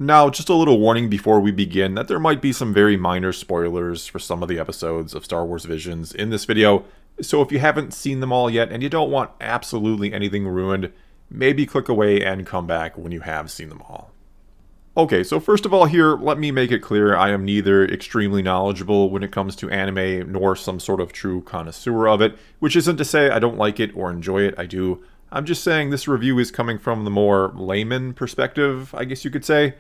Now, just a little warning before we begin that there might be some very minor spoilers for some of the episodes of Star Wars Visions in this video, so if you haven't seen them all yet and you don't want absolutely anything ruined, maybe click away and come back when you have seen them all. Okay, so first of all here, let me make it clear I am neither extremely knowledgeable when it comes to anime nor some sort of true connoisseur of it, which isn't to say I don't like it or enjoy it, I do. I'm just saying this review is coming from the more layman perspective, I guess you could say.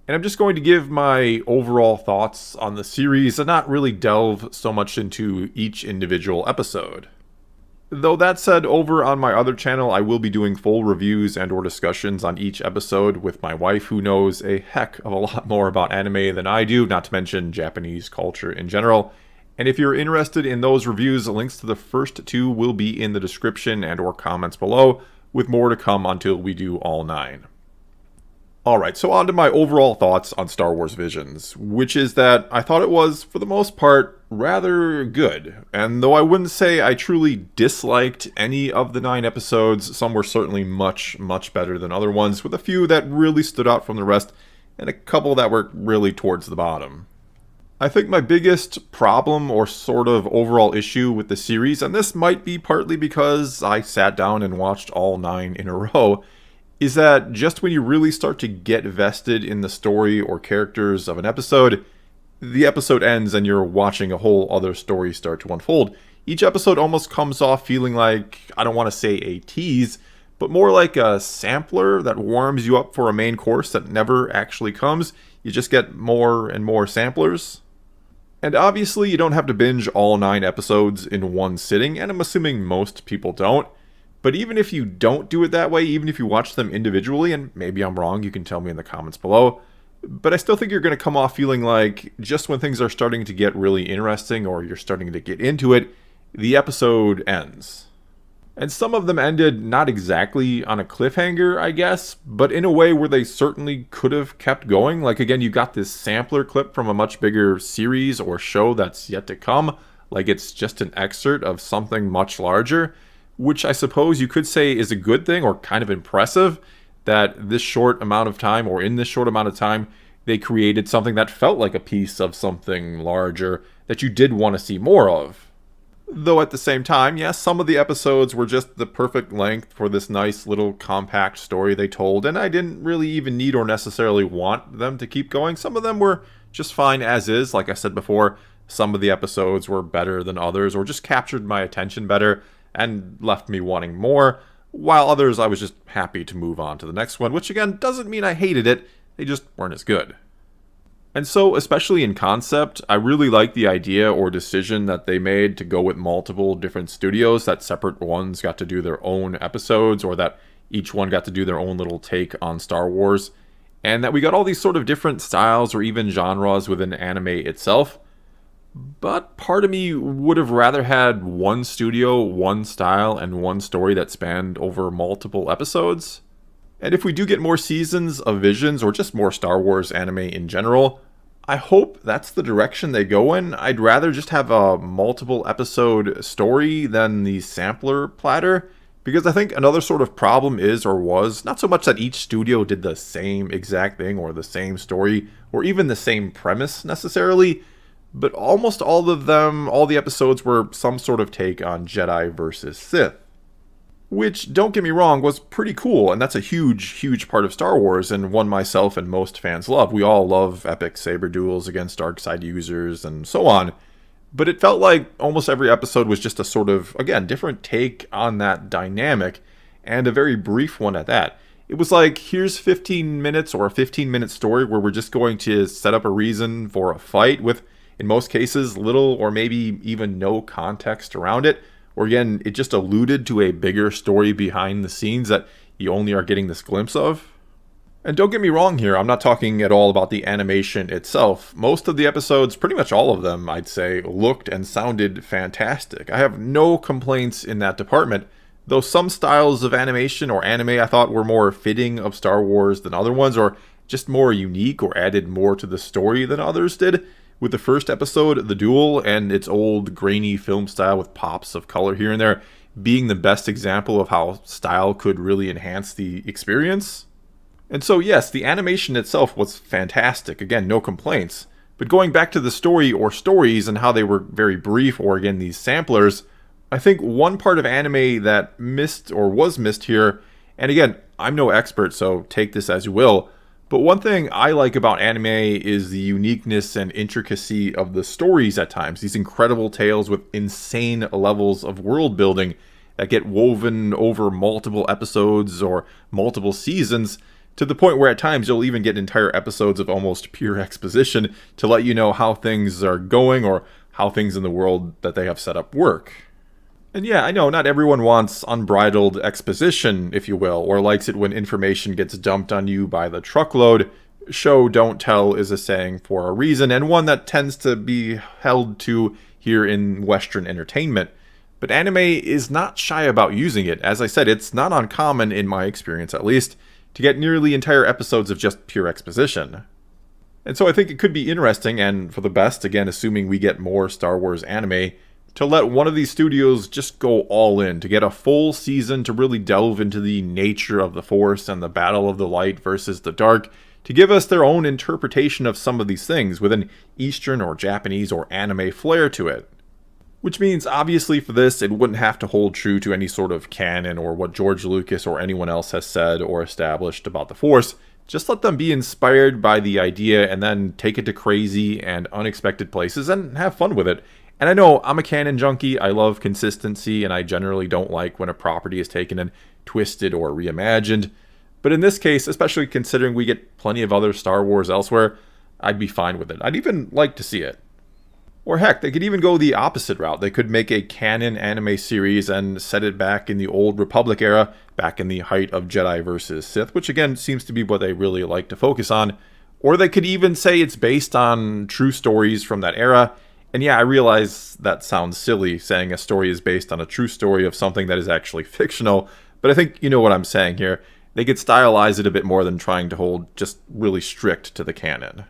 And I'm just going to give my overall thoughts on the series and not really delve so much into each individual episode. Though that said, over on my other channel, I will be doing full reviews and or discussions on each episode with my wife, who knows a heck of a lot more about anime than I do, not to mention Japanese culture in general. And if you're interested in those reviews, links to the first two will be in the description and or comments below, with more to come until we do all 9. Alright, so on to my overall thoughts on Star Wars Visions, which is that I thought it was, for the most part, rather good. And though I wouldn't say I truly disliked any of the 9 episodes, some were certainly much, much better than other ones, with a few that really stood out from the rest, and a couple that were really towards the bottom. I think my biggest problem or sort of overall issue with the series, and this might be partly because I sat down and watched all 9 in a row, is that just when you really start to get vested in the story or characters of an episode, the episode ends and you're watching a whole other story start to unfold. Each episode almost comes off feeling like, I don't want to say a tease, but more like a sampler that warms you up for a main course that never actually comes. You just get more and more samplers. And obviously you don't have to binge all 9 episodes in one sitting, and I'm assuming most people don't. But even if you don't do it that way, even if you watch them individually, and maybe I'm wrong, you can tell me in the comments below, but I still think you're going to come off feeling like just when things are starting to get really interesting or you're starting to get into it, the episode ends. And some of them ended not exactly on a cliffhanger, I guess, but in a way where they certainly could have kept going. Like, again, you got this sampler clip from a much bigger series or show that's yet to come, like it's just an excerpt of something much larger, which I suppose you could say is a good thing or kind of impressive that this short amount of time, or in this short amount of time, they created something that felt like a piece of something larger that you did want to see more of. Though at the same time, yes, some of the episodes were just the perfect length for this nice little compact story they told, and I didn't really even need or necessarily want them to keep going. Some of them were just fine as is. Like I said before, some of the episodes were better than others or just captured my attention better and left me wanting more, while others I was just happy to move on to the next one, which again doesn't mean I hated it, they just weren't as good. And so, especially in concept, I really like the idea or decision that they made to go with multiple different studios, that separate ones got to do their own episodes, or that each one got to do their own little take on Star Wars, and that we got all these sort of different styles or even genres within anime itself. But part of me would have rather had one studio, one style, and one story that spanned over multiple episodes. And if we do get more seasons of Visions, or just more Star Wars anime in general, I hope that's the direction they go in. I'd rather just have a multiple episode story than the sampler platter, because I think another sort of problem is, or was, not so much that each studio did the same exact thing or the same story, or even the same premise necessarily, but almost all of them, all the episodes were some sort of take on Jedi versus Sith. Which, don't get me wrong, was pretty cool, and that's a huge, huge part of Star Wars, and one myself and most fans love. We all love epic saber duels against dark side users, and so on. But it felt like almost every episode was just a sort of, again, different take on that dynamic, and a very brief one at that. It was like, here's 15 minutes or a 15-minute story where we're just going to set up a reason for a fight with, in most cases, little or maybe even no context around it. Or again, it just alluded to a bigger story behind the scenes that you only are getting this glimpse of. And don't get me wrong here, I'm not talking at all about the animation itself. Most of the episodes, pretty much all of them, I'd say, looked and sounded fantastic. I have no complaints in that department, though some styles of animation or anime I thought were more fitting of Star Wars than other ones, or just more unique or added more to the story than others did. With the first episode, The Duel, and its old grainy film style with pops of color here and there, being the best example of how style could really enhance the experience. And so yes, the animation itself was fantastic. Again, no complaints. But going back to the story or stories and how they were very brief, or again, these samplers, I think one part of anime that missed or was missed here, and again, I'm no expert, so take this as you will, but one thing I like about anime is the uniqueness and intricacy of the stories at times. These incredible tales with insane levels of world building that get woven over multiple episodes or multiple seasons, to the point where at times you'll even get entire episodes of almost pure exposition to let you know how things are going or how things in the world that they have set up work. And yeah, I know not everyone wants unbridled exposition, if you will, or likes it when information gets dumped on you by the truckload. Show don't tell is a saying for a reason, and one that tends to be held to here in Western entertainment. But anime is not shy about using it. As I said, it's not uncommon, in my experience at least, to get nearly entire episodes of just pure exposition. And so I think it could be interesting, and for the best, again, assuming we get more Star Wars anime, to let one of these studios just go all in, to get a full season to really delve into the nature of the Force and the battle of the light versus the dark, to give us their own interpretation of some of these things with an Eastern or Japanese or anime flair to it. Which means, obviously, for this, it wouldn't have to hold true to any sort of canon or what George Lucas or anyone else has said or established about the Force. Just let them be inspired by the idea and then take it to crazy and unexpected places and have fun with it. And I know I'm a canon junkie, I love consistency, and I generally don't like when a property is taken and twisted or reimagined. But in this case, especially considering we get plenty of other Star Wars elsewhere, I'd be fine with it. I'd even like to see it. Or heck, they could even go the opposite route. They could make a canon anime series and set it back in the old Republic era, back in the height of Jedi versus Sith, which again seems to be what they really like to focus on. Or they could even say it's based on true stories from that era. And yeah, I realize that sounds silly, saying a story is based on a true story of something that is actually fictional, but I think you know what I'm saying here. They could stylize it a bit more than trying to hold just really strict to the canon.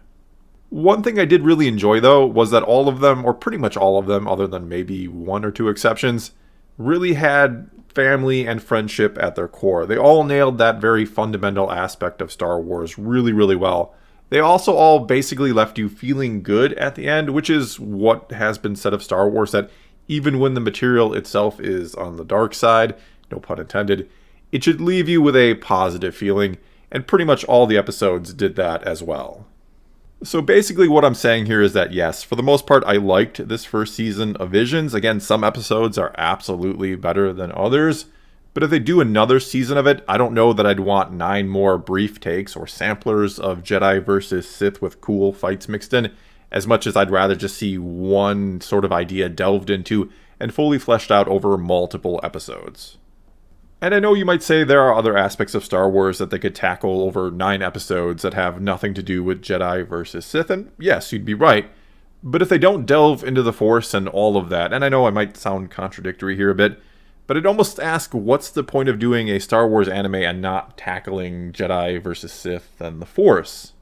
One thing I did really enjoy, though, was that all of them, or pretty much all of them, other than maybe one or two exceptions, really had family and friendship at their core. They all nailed that very fundamental aspect of Star Wars really, really well. They also all basically left you feeling good at the end, which is what has been said of Star Wars, that even when the material itself is on the dark side, no pun intended, it should leave you with a positive feeling, and pretty much all the episodes did that as well. So basically what I'm saying here is that yes, for the most part I liked this first season of Visions. Again, some episodes are absolutely better than others, but if they do another season of it, I don't know that I'd want 9 more brief takes or samplers of Jedi versus Sith with cool fights mixed in, as much as I'd rather just see one sort of idea delved into and fully fleshed out over multiple episodes. And I know you might say there are other aspects of Star Wars that they could tackle over 9 episodes that have nothing to do with Jedi versus Sith, and yes, you'd be right. But if they don't delve into the Force and all of that, and I know I might sound contradictory here a bit, but I'd almost ask what's the point of doing a Star Wars anime and not tackling Jedi versus Sith and the Force?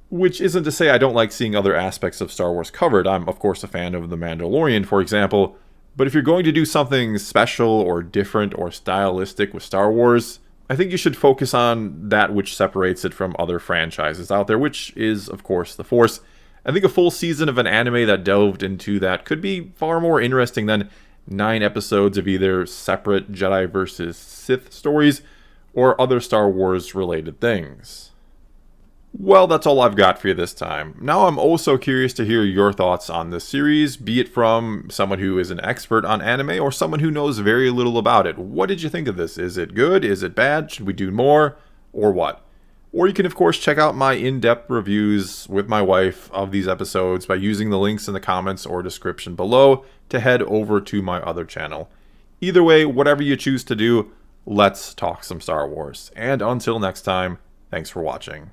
Which isn't to say I don't like seeing other aspects of Star Wars covered. I'm, of course, a fan of The Mandalorian, for example. But if you're going to do something special or different or stylistic with Star Wars, I think you should focus on that which separates it from other franchises out there, which is, of course, the Force. I think a full season of an anime that delved into that could be far more interesting than 9 episodes of either separate Jedi versus Sith stories or other Star Wars related things. Well, that's all I've got for you this time. Now I'm also curious to hear your thoughts on this series, be it from someone who is an expert on anime or someone who knows very little about it. What did you think of this? Is it good? Is it bad? Should we do more? Or what? Or you can, of course, check out my in-depth reviews with my wife of these episodes by using the links in the comments or description below to head over to my other channel. Either way, whatever you choose to do, let's talk some Star Wars. And until next time, thanks for watching.